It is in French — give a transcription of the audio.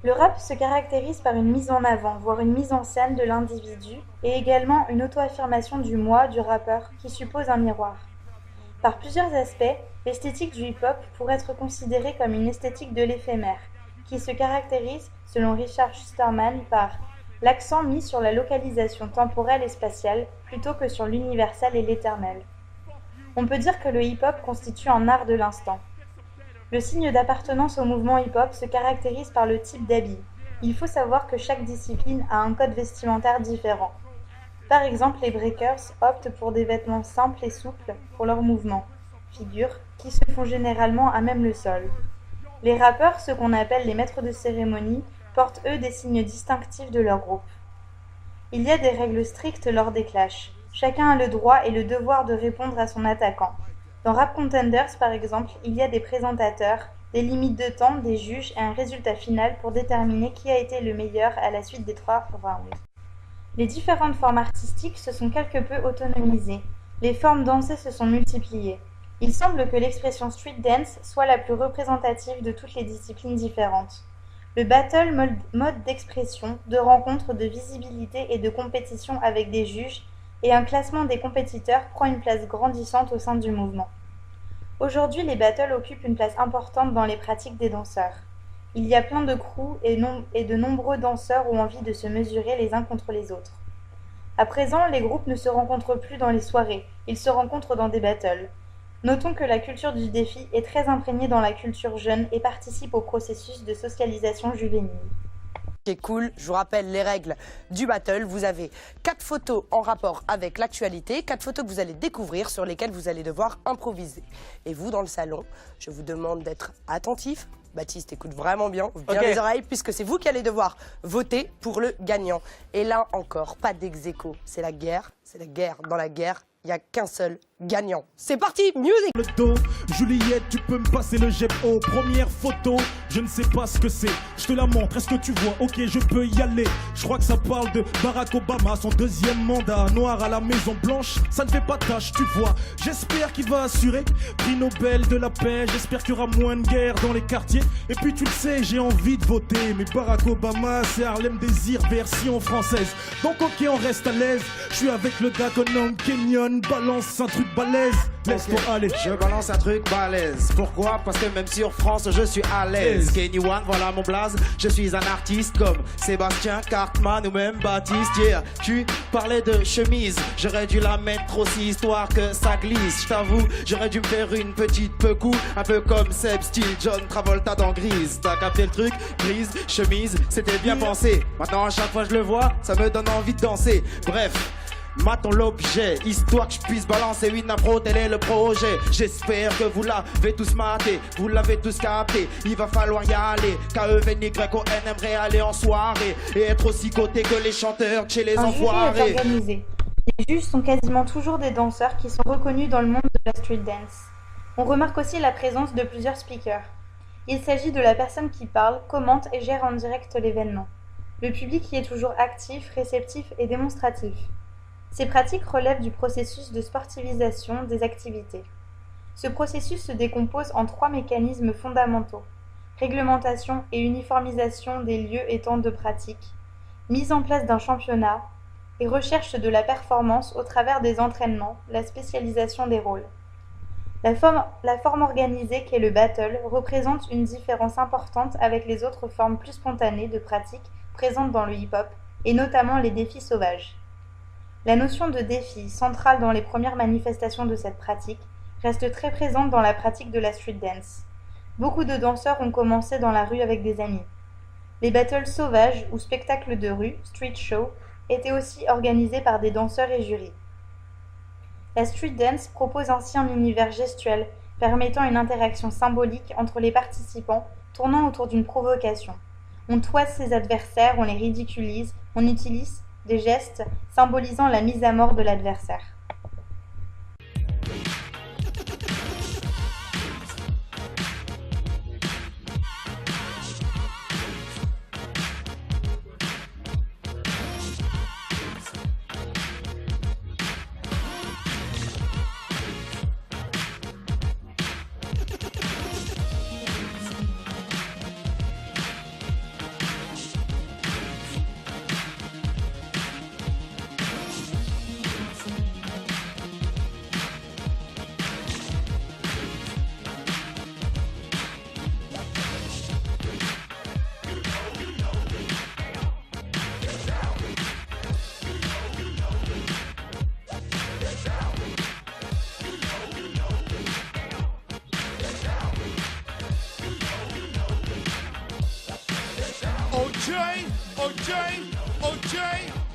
Le rap se caractérise par une mise en avant, voire une mise en scène de l'individu, et également une auto-affirmation du moi du rappeur qui suppose un miroir. Par plusieurs aspects, l'esthétique du hip-hop pourrait être considérée comme une esthétique de l'éphémère, qui se caractérise, selon Richard Schusterman, par l'accent mis sur la localisation temporelle et spatiale plutôt que sur l'universel et l'éternel. On peut dire que le hip-hop constitue un art de l'instant. Le signe d'appartenance au mouvement hip-hop se caractérise par le type d'habit. Il faut savoir que chaque discipline a un code vestimentaire différent. Par exemple, les breakers optent pour des vêtements simples et souples pour leurs mouvements, figures, qui se font généralement à même le sol. Les rappeurs, ceux qu'on appelle les maîtres de cérémonie, portent eux des signes distinctifs de leur groupe. Il y a des règles strictes lors des clashs. Chacun a le droit et le devoir de répondre à son attaquant. Dans Rap Contenders, par exemple, il y a des présentateurs, des limites de temps, des juges et un résultat final pour déterminer qui a été le meilleur à la suite des 3 rounds. Les différentes formes artistiques se sont quelque peu autonomisées. Les formes dansées se sont multipliées. Il semble que l'expression street dance soit la plus représentative de toutes les disciplines différentes. Le battle, mode d'expression, de rencontre, de visibilité et de compétition avec des juges, et un classement des compétiteurs prend une place grandissante au sein du mouvement. Aujourd'hui, les battles occupent une place importante dans les pratiques des danseurs. Il y a plein de crews et de nombreux danseurs ont envie de se mesurer les uns contre les autres. À présent, les groupes ne se rencontrent plus dans les soirées, ils se rencontrent dans des battles. Notons que la culture du défi est très imprégnée dans la culture jeune et participe au processus de socialisation juvénile. Qui est cool, je vous rappelle les règles du battle. Vous avez 4 photos en rapport avec l'actualité, 4 photos que vous allez découvrir sur lesquelles vous allez devoir improviser. Et vous, dans le salon, je vous demande d'être attentif. Baptiste, écoute vraiment bien, les oreilles, puisque c'est vous qui allez devoir voter pour le gagnant. Et là encore, pas d'ex-aequo, c'est la guerre dans la guerre. Il n'y a qu'un seul gagnant. C'est parti, musique. Le dos, Juliette, tu peux me passer le jet haut. Première photo, je ne sais pas ce que c'est. Je te la montre, est-ce que tu vois? Ok, je peux y aller. Je crois que ça parle de Barack Obama, son 2e mandat. Noir à la Maison Blanche, ça ne fait pas tâche, tu vois. J'espère qu'il va assurer prix Nobel de la paix. J'espère qu'il y aura moins de guerre dans les quartiers. Et puis tu le sais, j'ai envie de voter. Mais Barack Obama, c'est Harlem Désir version française. Donc ok, on reste à l'aise. Je suis avec le gars qu'on nomme Kenyon. Balance un truc balèze, laisse-toi aller. Je balance un truc balèze. Pourquoi? Parce que même sur France, je suis à l'aise. Kenny One, voilà mon blaze. Je suis un artiste comme Sébastien Cartman ou même Baptiste. Yeah, tu parlais de chemise. J'aurais dû la mettre aussi, histoire que ça glisse. Je t'avoue, j'aurais dû me faire une petite peu coup. Un peu comme Seb, style John Travolta dans Grise. T'as capté le truc? Grise, chemise, c'était bien pensé. Maintenant, à chaque fois que je le vois, ça me donne envie de danser. Bref. Matons l'objet, histoire que je puisse balancer une impro, tel est le projet. J'espère que vous l'avez tous maté, vous l'avez tous capté. Il va falloir y aller, K-E-V-N-Y-O-N aimerait aller en soirée et être aussi coté que les chanteurs chez les enfoirés. Un jury est organisé. Les juges sont quasiment toujours des danseurs qui sont reconnus dans le monde de la street dance. On remarque aussi la présence de plusieurs speakers. Il s'agit de la personne qui parle, commente et gère en direct l'événement. Le public y est toujours actif, réceptif et démonstratif. Ces pratiques relèvent du processus de sportivisation des activités. Ce processus se décompose en 3 mécanismes fondamentaux: réglementation et uniformisation des lieux et temps de pratique, mise en place d'un championnat et recherche de la performance au travers des entraînements, la spécialisation des rôles. La forme organisée qu'est le battle représente une différence importante avec les autres formes plus spontanées de pratique présentes dans le hip-hop et notamment les défis sauvages. La notion de défi, centrale dans les premières manifestations de cette pratique, reste très présente dans la pratique de la street dance. Beaucoup de danseurs ont commencé dans la rue avec des amis. Les battles sauvages ou spectacles de rue, street show, étaient aussi organisés par des danseurs et jurys. La street dance propose ainsi un univers gestuel permettant une interaction symbolique entre les participants tournant autour d'une provocation. On toise ses adversaires, on les ridiculise, on utilise des gestes symbolisant la mise à mort de l'adversaire. OJ, OJ, OJ.